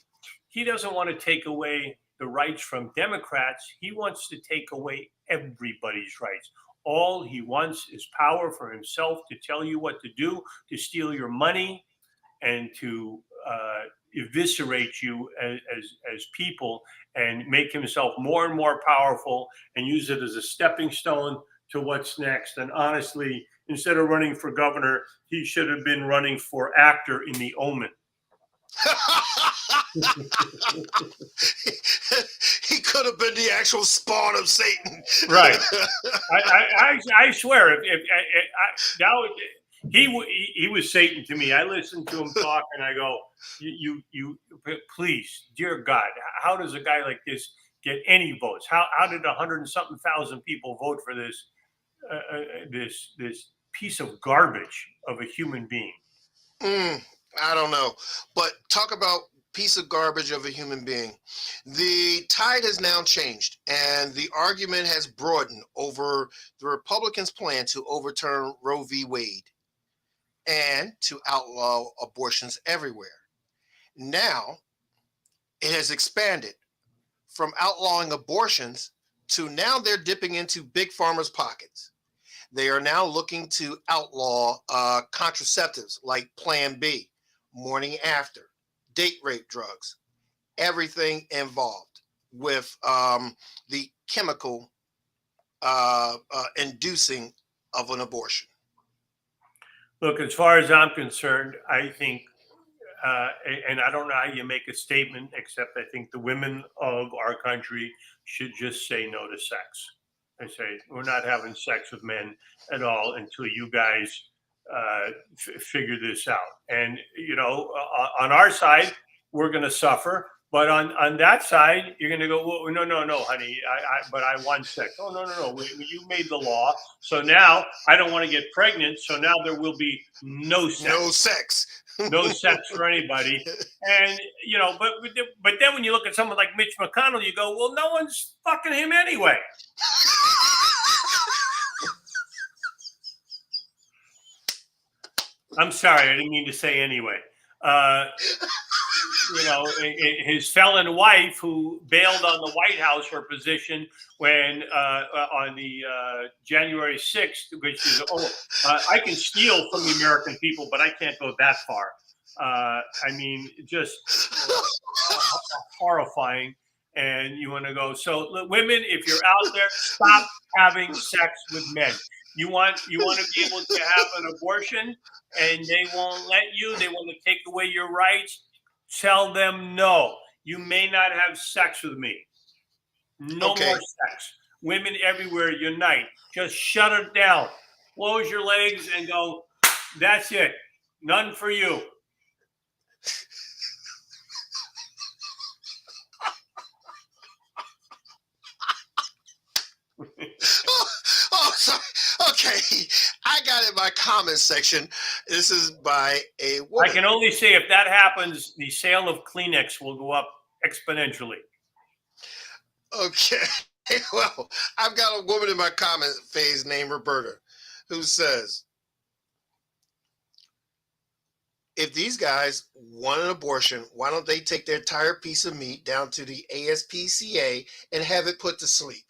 he doesn't want to take away the rights from Democrats. He wants to take away everybody's rights. All he wants is power for himself to tell you what to do, to steal your money, and to eviscerate you as people, and make himself more and more powerful and use it as a stepping stone to what's next. And honestly, instead of running for governor, he should have been running for actor in The Omen. He could have been the actual spawn of Satan. Right. I swear, he was Satan to me. I listened to him talk and I go, you please, dear God, how does a guy like this get any votes? How did 100 and something thousand people vote for this piece of garbage of a human being? I don't know, but talk about piece of garbage of a human being. The tide has now changed, and the argument has broadened over the Republicans' plan to overturn Roe v. Wade and to outlaw abortions everywhere. Now, it has expanded from outlawing abortions to now they're dipping into big pharma's pockets. They are now looking to outlaw contraceptives like Plan B, morning after, date rape drugs, everything involved with the chemical inducing of an abortion. Look, as far as I'm concerned, I think, and I don't know how you make a statement, except I think the women of our country should just say no to sex. I say, we're not having sex with men at all until you guys figure this out. And, you know, on our side, we're going to suffer. But on that side, you're going to go, well, no, honey, but I want sex. Oh, no. You made the law. So now I don't want to get pregnant. So now there will be no sex. No sex. No sex for anybody. And, you know, but then when you look at someone like Mitch McConnell, you go, well, no one's fucking him anyway. I'm sorry, I didn't mean to say anyway. You know, his felon wife who bailed on the White House for a position when on the January 6th, which is, I can steal from the American people, but I can't go that far. I mean, just horrifying. And you want to go, so women, if you're out there, stop having sex with men. You want to be able to have an abortion and they won't let you, they want to take away your rights. Tell them no. You may not have sex with me. No more sex. Women everywhere unite. Just shut it down. Close your legs and go, That's it. None for you. Oh, sorry. Okay. I got in my comments section. This is by a woman. I can only say if that happens, the sale of Kleenex will go up exponentially. Okay. Well, I've got a woman in my comment phase named Roberta who says, if these guys want an abortion, why don't they take their entire piece of meat down to the ASPCA and have it put to sleep?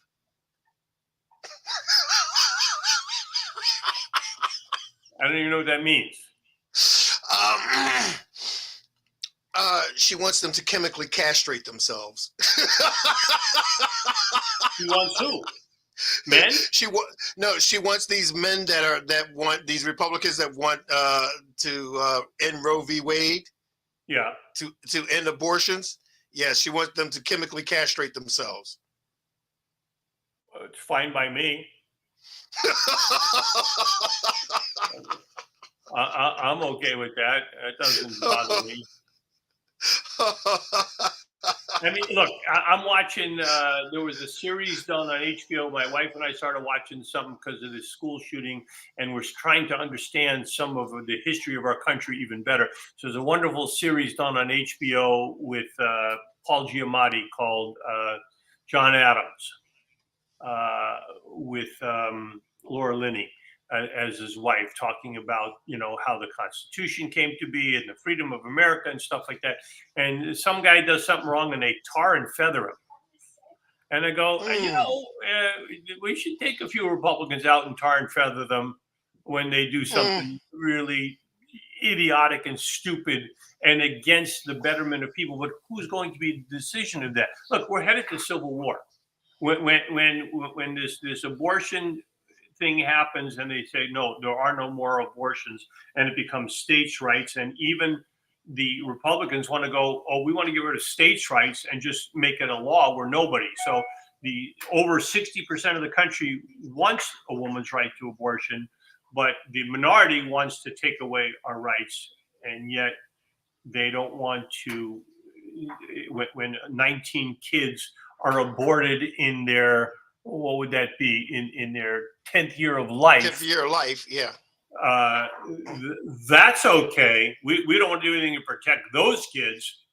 I don't even know what that means. She wants them to chemically castrate themselves. She wants who? Men? She wants these men that want these Republicans that want to end Roe v. Wade. Yeah. To end abortions. Yeah, she wants them to chemically castrate themselves. It's fine by me. I'm okay with that. That doesn't bother me. I mean, look, I'm watching, there was a series done on HBO. My wife and I started watching something because of this school shooting, and we're trying to understand some of the history of our country even better. So there's a wonderful series done on HBO with Paul Giamatti called John Adams, with Laura Linney as his wife, talking about, how the Constitution came to be and the freedom of America and stuff like that. And some guy does something wrong and they tar and feather him. And I go, we should take a few Republicans out and tar and feather them when they do something really idiotic and stupid and against the betterment of people. But who's going to be the decision of that? Look, we're headed to civil war. When this abortion thing happens and they say, no, there are no more abortions, and it becomes states' rights, and even the Republicans want to go, we want to get rid of states' rights and just make it a law where nobody. So the over 60% of the country wants a woman's right to abortion, but the minority wants to take away our rights, and yet they don't want to. When 19 kids are aborted in their, what would that be, in their 10th year of life? 10th year of life, yeah. That's okay. We don't want to do anything to protect those kids.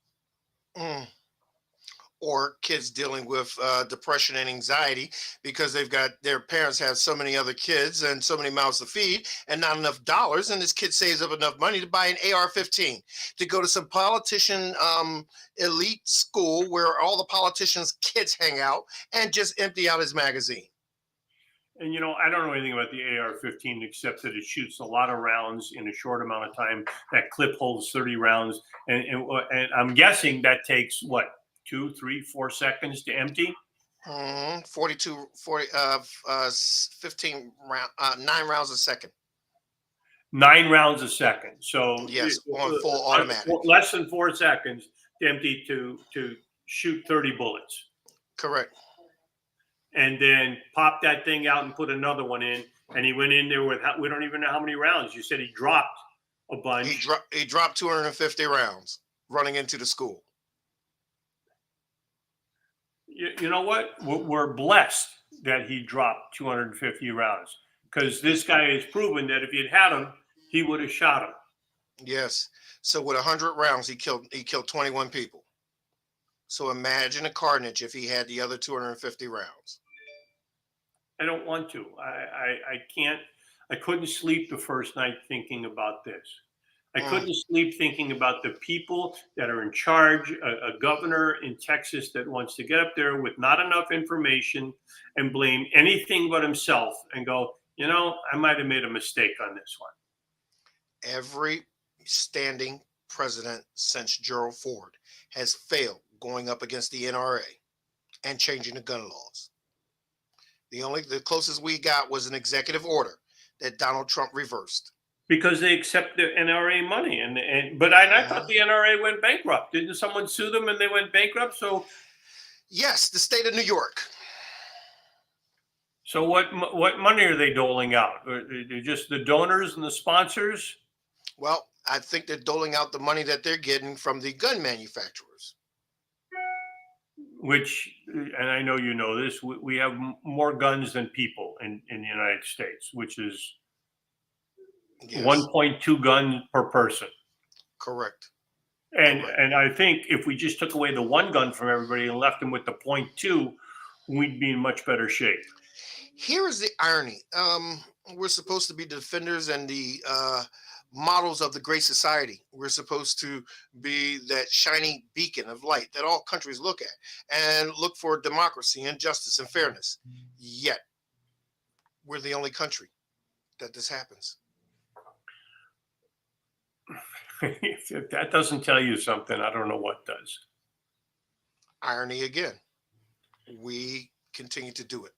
Or kids dealing with depression and anxiety because their parents have so many other kids and so many mouths to feed and not enough dollars, and this kid saves up enough money to buy an AR-15 to go to some politician elite school where all the politicians' kids hang out and just empty out his magazine. And I don't know anything about the AR-15 except that it shoots a lot of rounds in a short amount of time. That clip holds 30 rounds, and I'm guessing that takes what, 2, 3, 4 seconds to empty? 15 round, 9 rounds a second. 9 rounds a second. So yes, on full automatic. Less than 4 seconds to empty to shoot 30 bullets. Correct. And then pop that thing out and put another one in. And he went in there with, we don't even know how many rounds. You said he dropped a bunch. He dropped 250 rounds running into the school. You know what? We're blessed that he dropped 250 rounds, because this guy has proven that if he'd had him, he would have shot him. Yes. So with 100 rounds, he killed 21 people. So imagine a carnage if he had the other 250 rounds. I don't want to. I can't. I couldn't sleep the first night thinking about this. I couldn't sleep thinking about the people that are in charge, a governor in Texas that wants to get up there with not enough information and blame anything but himself and go, I might have made a mistake on this one. Every standing president since Gerald Ford has failed going up against the NRA and changing the gun laws. The closest we got was an executive order that Donald Trump reversed. Because they accept the NRA money, but I thought the NRA went bankrupt. Didn't someone sue them and they went bankrupt? So, yes, the state of New York. So what money are they doling out? They're just the donors and the sponsors? Well, I think they're doling out the money that they're getting from the gun manufacturers. Which, and I know you know this, we have more guns than people in the United States, which is Yes, 1.2 guns per person. correct. And Correct. and I think if we just took away the one gun from everybody and left them with the .2, we'd be in much better shape. Here is the irony. We're supposed to be defenders and the models of the great society. We're supposed to be that shiny beacon of light that all countries look at and look for democracy and justice and fairness. Yet, we're the only country that this happens. If that doesn't tell you something, I don't know what does. Irony again. We continue to do it.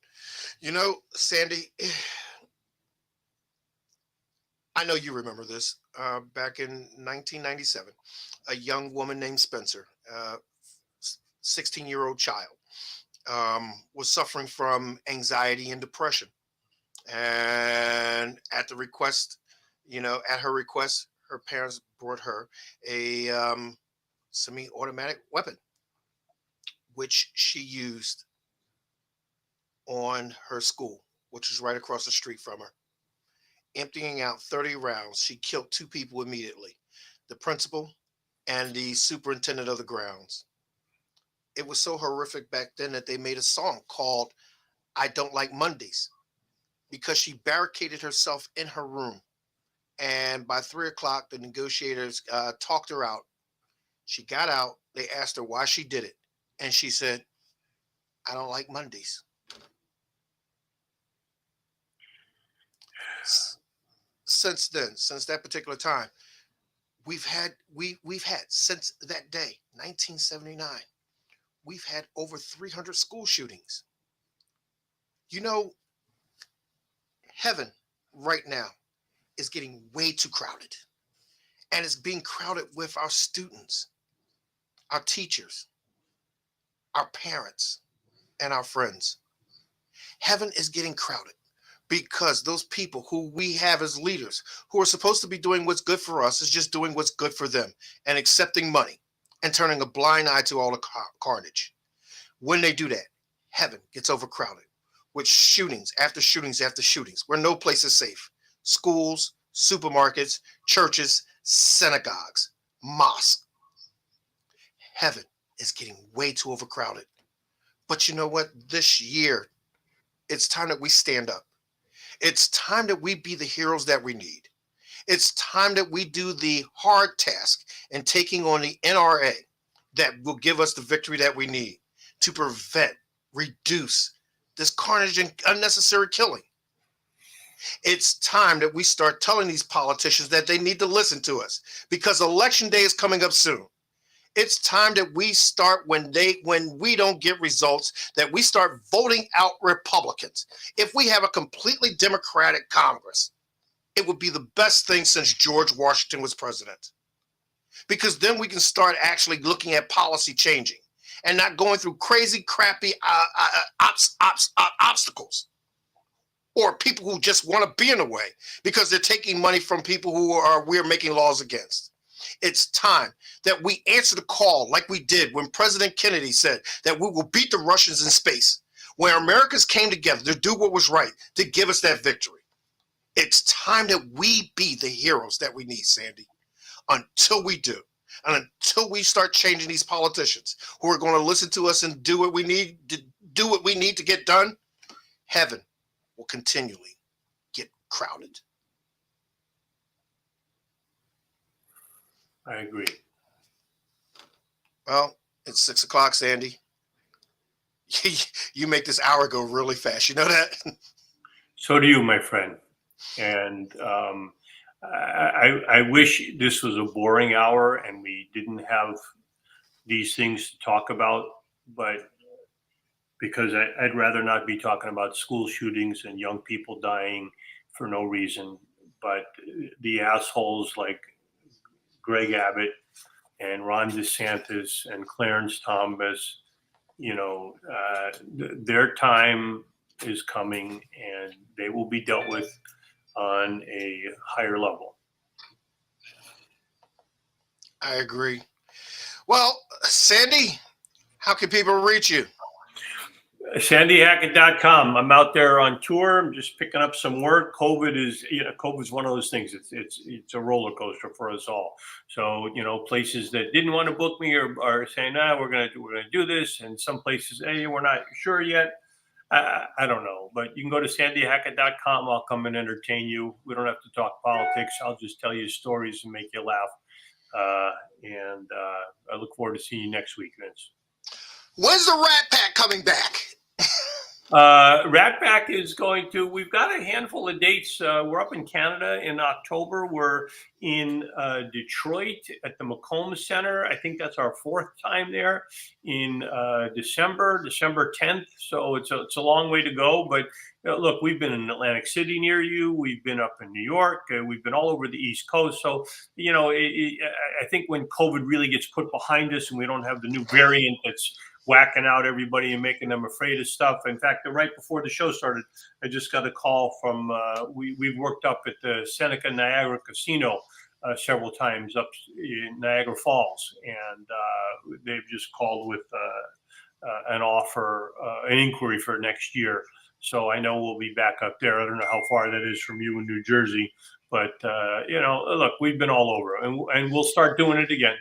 You know, Sandy, I know you remember this. Back in 1997, a young woman named Spencer, 16-year-old child, was suffering from anxiety and depression. And at the request, at her request, her parents brought her a semi-automatic weapon, which she used on her school, which is right across the street from her. Emptying out 30 rounds, she killed two people immediately, the principal and the superintendent of the grounds. It was so horrific back then that they made a song called I Don't Like Mondays because she barricaded herself in her room. And by 3 o'clock, the negotiators talked her out. She got out. They asked her why she did it. And she said, I don't like Mondays. Since then, since that particular time, we've had since that day, 1979, we've had over 300 school shootings. You know, heaven right now is getting way too crowded, and it's being crowded with our students, our teachers, our parents, and our friends. Heaven is getting crowded because those people who we have as leaders who are supposed to be doing what's good for us is just doing what's good for them and accepting money and turning a blind eye to all the carnage. When they do that, heaven gets overcrowded with shootings after shootings after shootings where no place is safe. Schools, supermarkets, churches, synagogues, mosques. Heaven is getting way too overcrowded. But you know what? This year, it's time that we stand up. It's time that we be the heroes that we need. It's time that we do the hard task in taking on the NRA that will give us the victory that we need to prevent, reduce this carnage and unnecessary killing. It's time that we start telling these politicians that they need to listen to us because election day is coming up soon. It's time that we start when we don't get results, that we start voting out Republicans. If we have a completely Democratic Congress, it would be the best thing since George Washington was president. Because then we can start actually looking at policy changing and not going through crazy, crappy obstacles or people who just want to be in the way because they're taking money from people we're making laws against. It's time that we answer the call like we did when President Kennedy said that we will beat the Russians in space, where Americans came together to do what was right, to give us that victory. It's time that we be the heroes that we need, Sandy. Until we do, and until we start changing these politicians who are going to listen to us and do what we need to get done, heaven will continually get crowded. I agree. Well, it's 6 o'clock, Sandy. You make this hour go really fast. You know that? So do you, my friend. And I wish this was a boring hour and we didn't have these things to talk about, but because I'd rather not be talking about school shootings and young people dying for no reason, but the assholes like Greg Abbott and Ron DeSantis and Clarence Thomas, their time is coming, and they will be dealt with on a higher level. I agree. Well, Sandy, how can people reach you? SandyHackett.com. I'm out there on tour. I'm just picking up some work. COVID's one of those things. It's a roller coaster for us all. So, places that didn't want to book me are saying, we're gonna do this, and some places, hey, we're not sure yet. I don't know, but you can go to SandyHackett.com. I'll come and entertain you. We don't have to talk politics. I'll just tell you stories and make you laugh. And I look forward to seeing you next week, Vince. When's the Rat Pack coming back? Rat Pack is we've got a handful of dates. We're up in Canada in October. We're in Detroit at the Macomb Center. I think that's our fourth time there in December 10th. So it's a long way to go. But look, we've been in Atlantic City near you. We've been up in New York. We've been all over the East Coast. So, I think when COVID really gets put behind us and we don't have the new variant that's whacking out everybody and making them afraid of stuff. In fact, right before the show started, I just got a call from, we've worked up at the Seneca Niagara Casino several times up in Niagara Falls. And they've just called with an offer, an inquiry for next year. So I know we'll be back up there. I don't know how far that is from you in New Jersey, but look, we've been all over, and we'll start doing it again.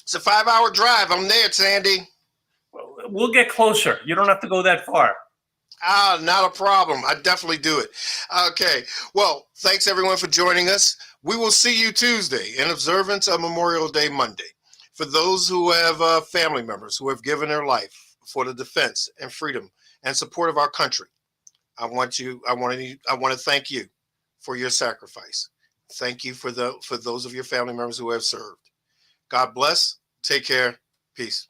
It's a 5-hour drive. I'm there, Sandy. We'll get closer. You don't have to go that far. Not a problem. I definitely do it. Okay. Well, thanks everyone for joining us. We will see you Tuesday in observance of Memorial Day Monday. For those who have family members who have given their life for the defense and freedom and support of our country, I want to thank you for your sacrifice. Thank you for those of your family members who have served. God bless. Take care. Peace.